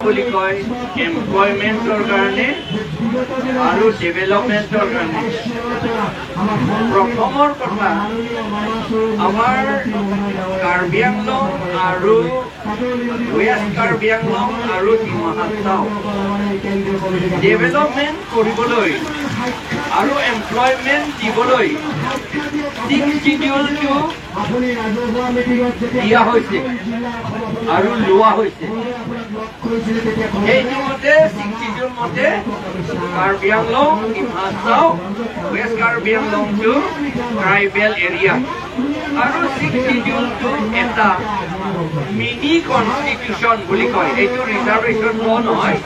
বুলি কয় এমপ্লয়মেণ্টৰ কাৰণে আৰু ডেভেলপমেণ্টৰ কাৰণে। প্ৰথমৰ কথা আমাৰ কাৰ্বি আংলং আৰু ৱেষ্ট কাৰ্বি আংলং আৰু ডিমা হাছাও ডেভেলপমেণ্ট কৰিবলৈ আৰু এমপ্লয়মেণ্ট দিবলৈ 6th শিডিউলটো দিয়া হৈছে আৰু লোৱা হৈছে। এইটো মতে 6th শিডিউল মতে কাৰ্বি আংলং, ডিমা হাছাও, ৱেষ্ট কাৰ্বি আংলংটো ট্ৰাইবেল এৰিয়া আৰু 6th শিডিউলটো এটা মিনি কনষ্টিটিউশ্যন বুলি কয়। এইটো ৰিজাৰ্ভেশ্যন ল নহয়,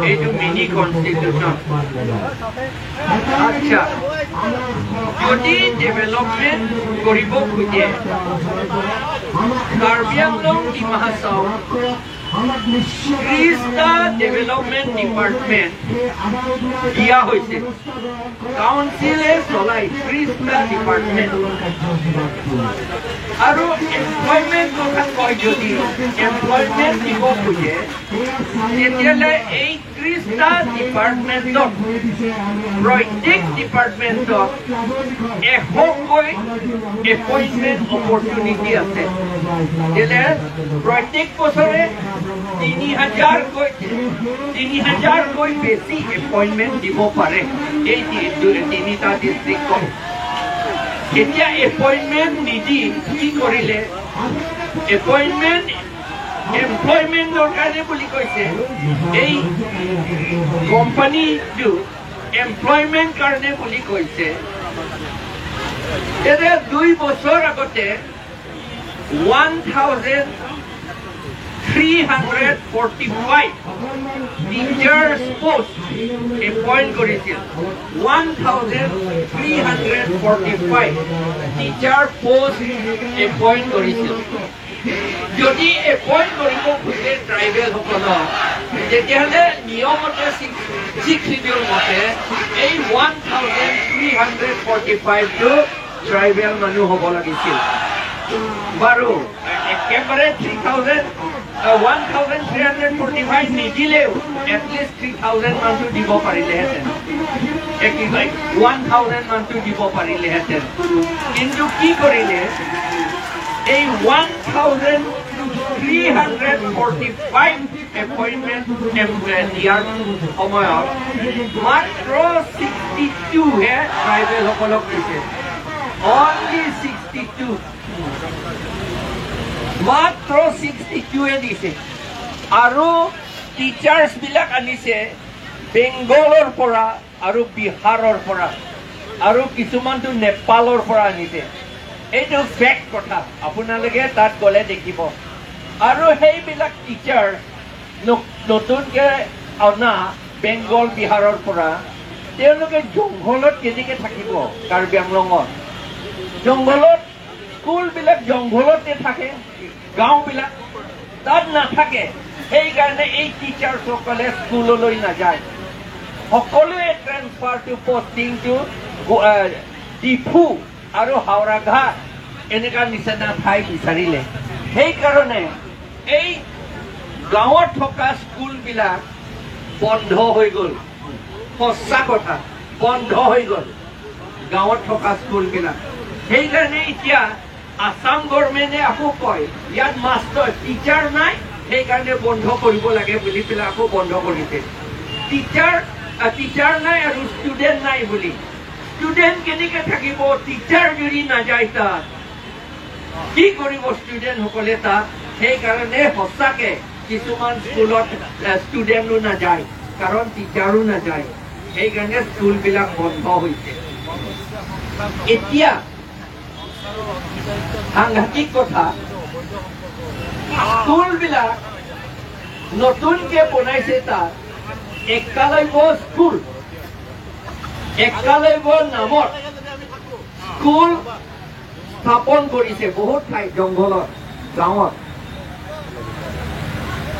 এইটো মিনি কনষ্টিটিউশ্যন। আচ্ছা, যদি ডেভেলপমেণ্ট কৰিব খোজে কাৰ্বি আংলং, ডিমা হাছাও 30টা ডেভেলপমেণ্ট ডিপাৰ্টমেণ্ট দিয়া হৈছে। কাউন্সিলে চলাই 30টা ডিপাৰ্টমেণ্ট। আৰু এমপ্লয়মেণ্ট কথা কয়, যদি এমপ্লয়মেণ্ট দিব খোজে তেতিয়াহ'লে এই 30টা ডিপাৰ্টমেণ্টত প্ৰত্যেক ডিপাৰ্টমেণ্টত 100কৈ এপইণ্টমেণ্ট অপৰচুনিটি আছে। তেতিয়াহ'লে প্ৰত্যেক বছৰে 3000কৈ বেছি এপইণ্টমেণ্ট দিব পাৰে এই 3টা ডিষ্ট্ৰিক্টত। এতিয়া এপইণ্টমেণ্ট নিদি কি কৰিলে, এপইণ্টমেণ্ট এমপ্লয়মেণ্টৰ কাৰণে বুলি কৈছে। এই কোম্পানীটো এমপ্লয়মেণ্ট কাৰণে বুলি কৈছে। এতিয়া 2 বছৰ আগতে 1345 টিচাৰ্ছ পোষ্ট এপইণ্ট কৰিছিল। 1345 টিচাৰ পোষ্ট এপইণ্ট কৰিছিল। যদি এপইণ্ট কৰিব খোজে ট্ৰাইবেলসকলক তেতিয়াহ'লে নিয়মতে 6th শিডিউল মতে এই 1345টো ট্ৰাইবেল মানুহ হ'ব লাগিছিল। বাৰু একেবাৰে 1345 নিদিলেও এটলিষ্ট 3000 মানটো দিব পাৰিলেহেঁতেন, 1000 মানটো দিব পাৰিলেহেঁতেন। কিন্তু কি কৰিলে, এই 1345 এপইণ্টমেণ্ট দিয়াৰ সময়ত মাত্ৰ 62হে ট্ৰাইবেলসকলক দিছে। অনলি 62, মাত্ৰ 62হে দিছে। আৰু টিচাৰ্ছ বিলাক আনিছে বেংগলৰ পৰা আৰু বিহাৰৰ পৰা আৰু কিছুমানটো নেপালৰ পৰা আনিছে। এইটো ফেক্ট কথা, আপোনালোকে তাত গ'লে দেখিব। আৰু সেইবিলাক টিচাৰ নতুনকৈ অনা বেংগল, বিহাৰৰ পৰা তেওঁলোকে জংঘলত কেনেকৈ থাকিব? কাৰ্বি আংলঙত জংঘলত, স্কুলবিলাক জংঘলতে থাকে, গাঁওবিলাক তাত নাথাকে। সেইকাৰণে এই টিচাৰ্ছসকলে স্কুললৈ নাযায়। সকলোৱে transfer to posting to Diphu আৰু হাওৰাঘাট এনেকুৱা নিচিনা ঠাই বিচাৰিলে। সেইকাৰণে এই গাঁৱত থকা স্কুলবিলাক বন্ধ হৈ গ'ল। সঁচা কথা, বন্ধ হৈ গ'ল গাঁৱত থকা স্কুলবিলাক। সেইকাৰণে এতিয়া আসাম গভৰ্ণমেণ্টে আকৌ কয় ইয়াত মাষ্টৰ টিচাৰ নাই, সেইকাৰণে বন্ধ কৰিব লাগে বুলি পেলাই আকৌ বন্ধ কৰিছে। টিচাৰ নাই আৰু ষ্টুডেণ্ট নাই বুলি। ষ্টুডেণ্ট কেনেকৈ থাকিব টিচাৰ যদি নাযায় তাত? কি কৰিব ষ্টুডেণ্টসকলে তাত? সেইকাৰণে সঁচাকে কিছুমান স্কুলত ষ্টুডেণ্টো নাযায়, কাৰণ টিচাৰো নাযায়। সেইকাৰণে স্কুলবিলাক বন্ধ হৈছে। এতিয়া সাংঘাতিক কথা, স্কুলবিলাক নতুনকৈ বনাইছে। তাত একালব্য স্কুল, একালব্য নামত স্কুল স্থাপন কৰিছে বহুত ঠাই, জংঘলত, গাঁৱত।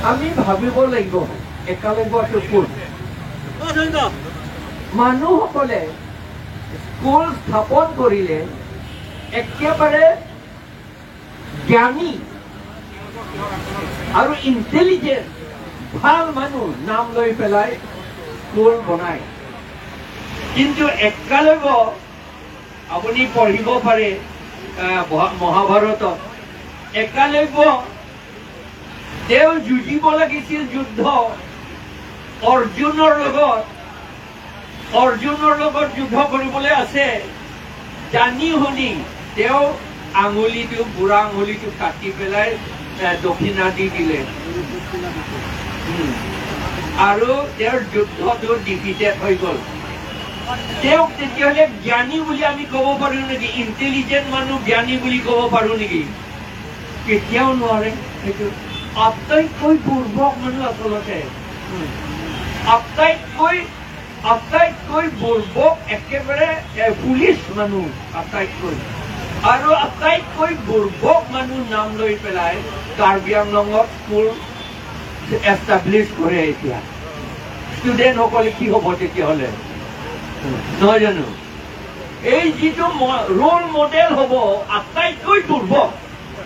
আমি ভাবিব লাগিব একালব্যটো কোন। মানুহসকলে স্কুল স্থাপন কৰিলে একেবাৰে জ্ঞানী আৰু ইণ্টেলিজেন্ট ভাল মানুহ নাম লৈ পেলাই স্কুল বনায় কিন্তু একেলগে আপুনি পঢ়িব পাৰে মহাভাৰতত একেলগে তেওঁ যুঁজিব লাগিছিল যুদ্ধ অৰ্জুনৰ লগত যুদ্ধ কৰিবলৈ আছে জানি শুনি তেওঁ আঙুলিটো বুঢ়া আঙুলিটো কাটি পেলাই দক্ষিণা দি দিলে আৰু তেওঁৰ যুদ্ধটো ডিফিটেড হৈ গ'ল তেওঁক তেতিয়াহ'লে জ্ঞানী বুলি আমি ক'ব পাৰোঁ নেকি ইণ্টেলিজেণ্ট মানুহ জ্ঞানী বুলি ক'ব পাৰোঁ নেকি কেতিয়াও নোৱাৰে সেইটো আটাইতকৈ বুৰ্বক মানুহ আচলতে আটাইতকৈ বুৰ্বক একেবাৰে পুলিচ মানুহ আটাইতকৈ আৰু আটাইতকৈ বুৰ্বক মানুহ নাম লৈ পেলাই কাৰ্বি আংলঙত স্কুল এষ্টাব্লিছ কৰে এতিয়া ষ্টুডেণ্টসকলে কি হ'ব তেতিয়াহ'লে নহয় জানো এই যিটো ৰোল মডেল হ'ব আটাইতকৈ বুৰ্বক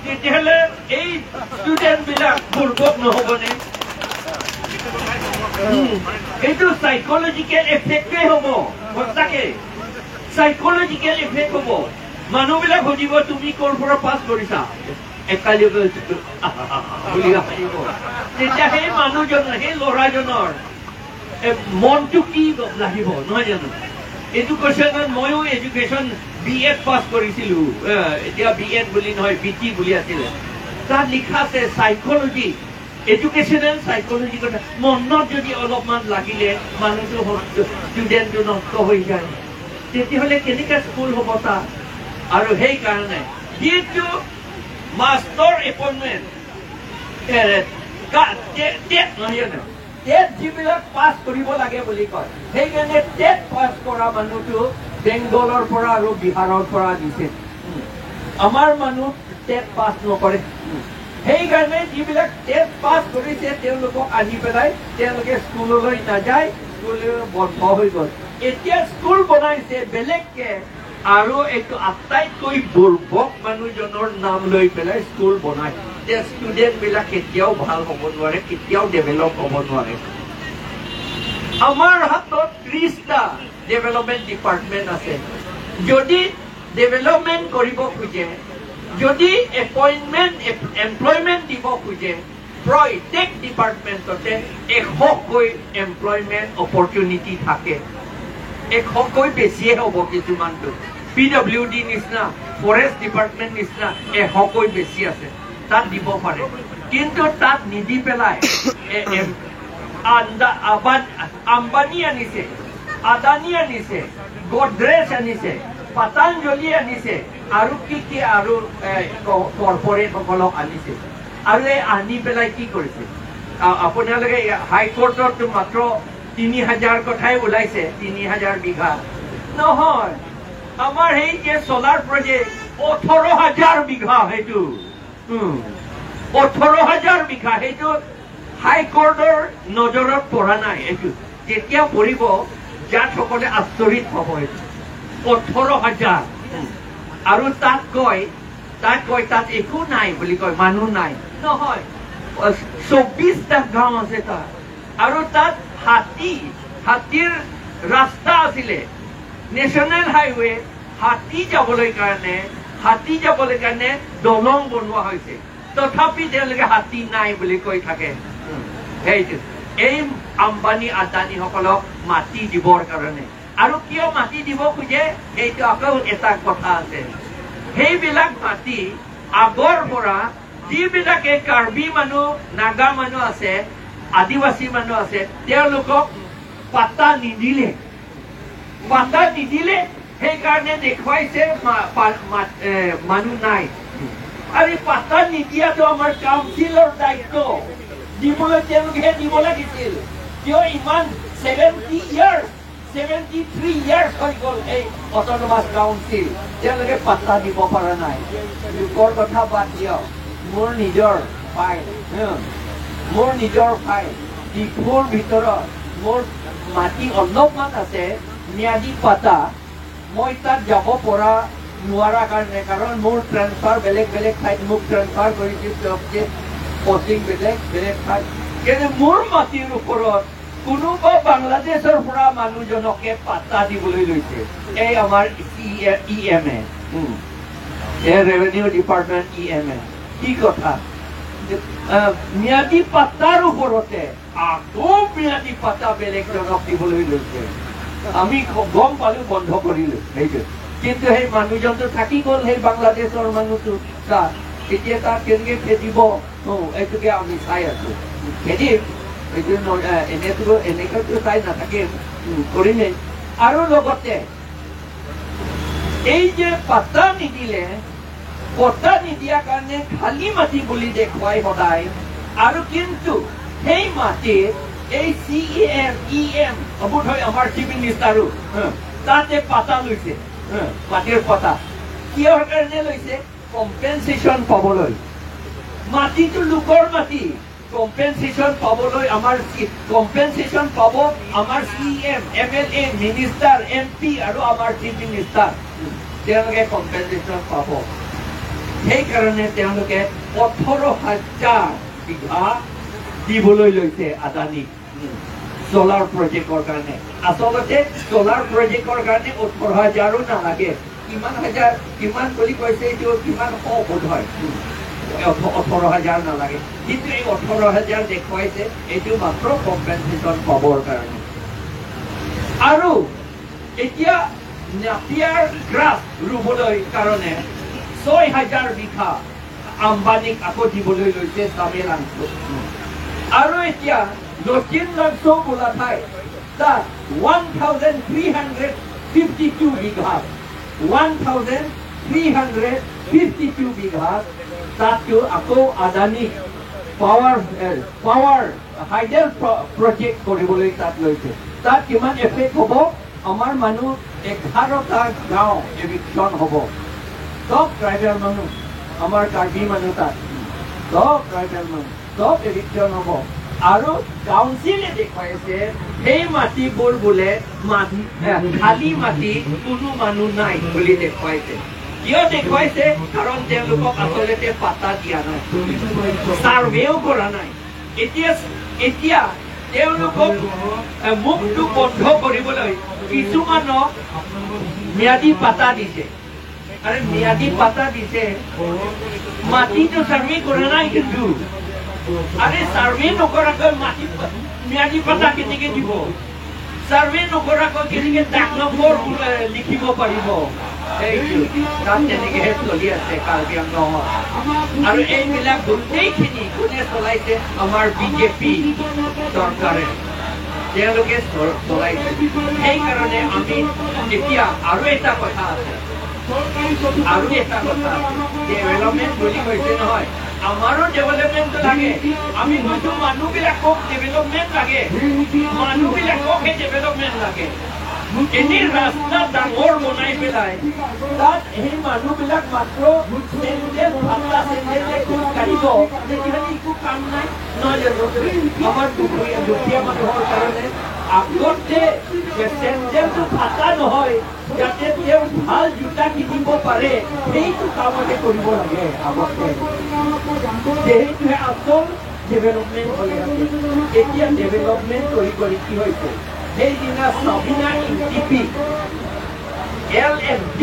তেতিয়াহ'লে এই ষ্টুডেণ্টবিলাক বুৰ্বক নহ'বনে এইটো সাইকোলজিকেল এফেক্টে হ'ব সঁচাকে সাইকোলজিকেল এফেক্ট হ'ব মানুহবিলাক সুধিব তুমি ক'ৰ পৰা পাছ কৰিছা একেলগে তেতিয়া সেই মানুহজনৰ সেই ল'ৰাজনৰ মনটো কি লাগিব নহয় জানো এডুকেশ্যনত ময়ো এডুকেশ্যন BEd পাছ কৰিছিলো এতিয়া BEd বুলি নহয় BT বুলি আছিলে তাত লিখা আছে সাইকোলজি এডুকেশ্যনেল সাইকোলজি কথা মনত যদি অলপমান লাগিলে মানুহটো ষ্টুডেণ্টটো নষ্ট হৈ যায় তেতিয়াহ'লে কেনেকৈ স্কুল হ'ব তাত আৰু সেইকাৰণে যিটো মাষ্টৰ এপইণ্টমেণ্ট নহয় জানো টেট যিবিলাক পাছ কৰিব লাগে বুলি কয় সেইকাৰণে টেট পাছ কৰা মানুহটো বেংগলৰ পৰা আৰু বিহাৰৰ পৰা দিছে আমাৰ মানুহ টেট পাছ নকৰে সেইকাৰণে যিবিলাক টেট পাছ কৰিছে তেওঁলোকক আনি পেলাই তেওঁলোকে স্কুললৈ নাযায় স্কুল বন্ধ হৈ গ'ল এতিয়া স্কুল বনাইছে বেলেগকে আৰু এইটো আটাইতকৈ বুৰ্বক মানুহজনৰ নাম লৈ পেলাই স্কুল বনায় যে ষ্টুডেণ্টবিলাক কেতিয়াও ভাল হ'ব নোৱাৰে কেতিয়াও ডেভেলপ হ'ব নোৱাৰে আমাৰ হাতত 30টা ডেভেলপমেণ্ট ডিপাৰ্টমেণ্ট আছে যদি ডেভেলপমেণ্ট কৰিব খোজে যদি এমপ্লয়মেণ্ট দিব খোজে প্ৰত্যেক ডিপাৰ্টমেণ্টতে 100কৈ এমপ্লয়মেণ্ট অপৰচুনিটি থাকে 100কৈ বেছিয়ে হ'ব কিছুমানটো PWD নিচিনা ফৰেষ্ট ডিপাৰ্টমেণ্ট নিচিনা 100কৈ বেছি আছে তাত দিব পাৰে কিন্তু তাত নিদি পেলাই আম্বানী আনিছে আদানী আনিছে গডৰেজ আনিছে পতঞ্জলি আনিছে আৰু কি আৰু কৰ্পৰেটসকলক আনিছে আৰু এই আনি পেলাই কি কৰিছে আপোনালোকে হাইকোৰ্টত মাত্ৰ 3000 কথাই ওলাইছে 3000 বিঘা নহয় আমাৰ সেই যে সোলাৰ প্ৰজেক্ট 18000 বিঘা সেইটো 18000 বিঘা সেইটো হাইকোৰ্টৰ নজৰত পৰা নাই এইটো যেতিয়া পৰিব জাজসকলে আচৰিত হ'ব এইটো 18000 আৰু তাত কয় তাত একো নাই বুলি কয় মানুহ নাই নহয় 24টা গাঁও আছে তাত আৰু তাত হাতীৰ ৰাস্তা আছিলে নেশ্যনেল হাইৱে হাতী যাবলৈ কাৰণে দলং বনোৱা হৈছে তথাপি তেওঁলোকে হাতী নাই বুলি কৈ থাকে সেইটো এই আম্বানী আদানীসকলক মাটি দিবৰ কাৰণে আৰু কিয় মাটি দিব খোজে সেইটো আকৌ এটা কথা আছে সেইবিলাক মাটি আগৰ পৰা যিবিলাকে কাৰ্বি মানুহ নাগা মানুহ আছে আদিবাসী মানুহ আছে তেওঁলোকক পাতা নিদিলে সেইকাৰণে দেখুৱাইছে মানুহ নাই আৰু পাতা নিদিয়াটো আমাৰ কাউন্সিলৰ দায়িত্ব দিবলৈ তেওঁলোকেহে দিব লাগিছিল কিয় ইমান 73 years হৈ গ'ল এই অট'নমাছ কাউন্সিল তেওঁলোকে পাতা দিব পৰা নাই লোকৰ কথা বাদ দিয়ক মোৰ নিজৰ ফাইল ডিপুৰ ভিতৰত মোৰ মাটি অলপমান আছে ম্যাদী পাতা মই তাত যাব পৰা নোৱাৰা কাৰণে কাৰণ মোৰ ট্ৰেন্সফাৰ বেলেগ ঠাইত মোক ট্ৰেন্সফাৰ কৰিছিল পষ্টিং বেলেগ ঠাইত কিন্তু মোৰ মাটিৰ ওপৰত কোনোবা বাংলাদেশৰ পৰা মানুহজনকে পাত্তা দিবলৈ লৈছে। এই আমাৰ EMA, ৰেভিনিউ ডিপাৰ্টমেণ্ট EMA। কি কথা, ম্যাদী পাত্তাৰ ওপৰতে আকৌ ম্যাদী পাত্তা বেলেগজনক দিবলৈ লৈছে। আমি গম পালো, বন্ধ কৰিলো সেইটো। কিন্তু সেই মানুহজনটো থাকি গ'ল, সেই বাংলাদেশৰ মানুহটো। এতিয়া তাক কেনেকে খেদিব, এইটোকে আমি চাই আছো। খেদিম এইটো এনেকৈতো চাই নাথাকিম, কৰিমেই। আৰু লগতে এই যে পাত্তা নিদিলে, পত্তা নিদিয়াৰ কাৰণে খালী মাটি বুলি দেখুৱাই সদায়, আৰু কিন্তু সেই মাটিত এই CEM বোধহয় আমাৰ চিফ মিনিষ্টাৰো তাতে পাতা লৈছে, মাটিৰ পাতা। কিহৰ কাৰণে লৈছে? কম্পেনচেশ্যন পাবলৈ। মাটিটো লোকৰ মাটি, কম্পেনচেশ্যন পাবলৈ আমাৰ কম্পেনচেশ্যন পাব আমাৰ CM, MLA, মিনিষ্টাৰ, MP আৰু আমাৰ চিফ মিনিষ্টাৰ। তেওঁলোকে কম্পেনচেশ্যন পাব। সেইকাৰণে তেওঁলোকে 18,000 বিঘা দিবলৈ লৈছে আদানীক চলাৰ প্ৰজেক্টৰ কাৰণে। আচলতে চলাৰ প্ৰজেক্টৰ কাৰণে 18,000ও নালাগে, কিমান বুলি কৈছে এইটো, কিমান বোধ হয় 18,000 নালাগে। কিন্তু এই 18,000 দেখুৱাইছে, এইটো মাত্ৰ কম্পেনচেশ্যন পাবৰ কাৰণে। আৰু এতিয়া নাপিয়াৰ গ্ৰাছ ৰুবলৈ কাৰণে 6,000 বিঘা আম্বানীক আকৌ দিবলৈ লৈছে তামিলনাডু। আৰু এতিয়া দক্ষিণ লাংচৌ বোলা ঠাই তাত 1,352 বিঘা, 1,352 বিঘা তাতো আকৌ আদানী পাৱাৰ হাইডেল প্ৰজেক্ট কৰিবলৈ তাত লৈছে। তাত কিমান এফেক্ট হ'ব? আমাৰ মানুহ 11টা গাঁও এভিকশ্যন হ'ব। চব ট্ৰাইবেল মানুহ, আমাৰ কাৰ্বি মানুহ তাত চব ট্ৰাইবেল মানুহ, চব এভিকশ্যন হ'ব। আৰু কাউন্সিলে দেখুৱাইছে সেই মাটিবোৰ বোলে খালী মাটি, কোনো মানুহ নাই বুলি দেখুৱাইছে। কিয় দেখুৱাইছে? কাৰণ তেওঁলোকক আচলতে পাত্তা দিয়া নাই, চাৰ্ভেও কৰা নাই। এতিয়া তেওঁলোকক মুখটো বন্ধ কৰিবলৈ কিছুমানক ম্যাদী পাত্তা দিছে। আৰে ম্যাদী পাতা দিছে, মাটিটো সাৰ্ভে কৰে নাই কিন্তু। আৰে সাৰ্ভে নকৰাকৈ মাটি ম্যাদী পাতা কেনেকে দিব? সাৰ্ভে নকৰাকৈ কেনেকে ডাক নম্বৰ লিখিব পাৰিব? এইটো তাত তেনেকেহে চলি আছে কাৰ্বি আংলঙত। আৰু এইবিলাক গোটেইখিনি কোনে চলাইছে? আমাৰ বিজেপি চৰকাৰে, তেওঁলোকে চলাইছে। সেইকাৰণে আমি এতিয়া আৰু এটা কথা আছে, আৰু এটা কথা, ডেভেলপমেণ্ট বুলি কৈছে নহয়, আমাৰো ডেভেলপমেণ্ট লাগে। আমি হয়তো মানুহবিলাকক ডেভেলপমেণ্ট লাগে, মানুহবিলাককহে ডেভেলপমেণ্ট লাগে। এনে ৰাস্তা ডাঙৰ বনাই পেলাই তাত সেই মানুহবিলাক মাত্ৰ চেণ্ডেল ভাতা চেণ্ডেলে খোজ কাঢ়িব, তেতিয়াহ'লে একো কাম নাই নহয় জানো? আমাৰ দুখীয়া মানুহৰ কাৰণে আগতে চেণ্ডেলটো ভাতা নহয়, যাতে তেওঁ ভাল জোতা কিনিব পাৰে, সেইটো কামতে কৰিব লাগে আগতে। সেইটোহে আচল ডেভেলপমেণ্ট হৈ আছে। এতিয়া ডেভেলপমেণ্ট কৰি কি হৈছে? সেইদিনা চাবিনা ইনটিপি LND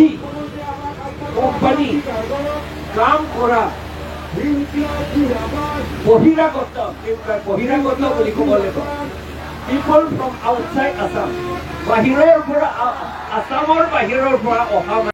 কোম্পানী কাম কৰা বহিৰাগত বুলি ক'ব লাগিব, people from outside Assam, বাহিৰৰ পৰা, আসামৰ বাহিৰৰ পৰা অহা